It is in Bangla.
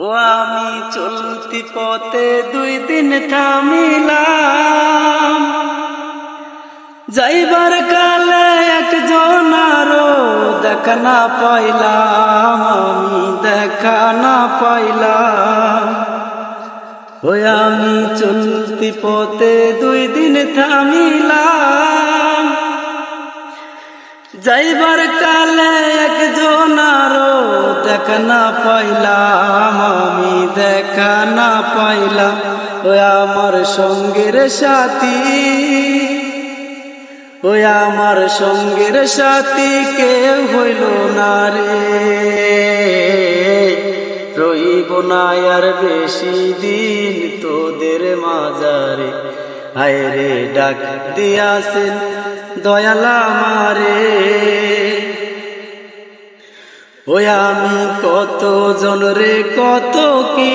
ও আমি চলতি পথে 2 দিন থামিলাম, যাইবার কালে একজন আরো দেখা না পাইলাম, আমি দেখা না পাইলাম। ওই আমি চলতি পথে 2 দিন থামিলাম, যাইবার কালে একজন আরো দেখা না পাইলাম, আমি দেখা না পাইলাম। ওই আমার সঙ্গের সাথী, ওই আমার সঙ্গের সাথী কেউ হইল না রে, রইব না আর বেশি দিন তোদের মাঝারে। হায় রে ডাক দিয়াছেন দয়াল আমারে, ওই আমি কত জন রে কত কি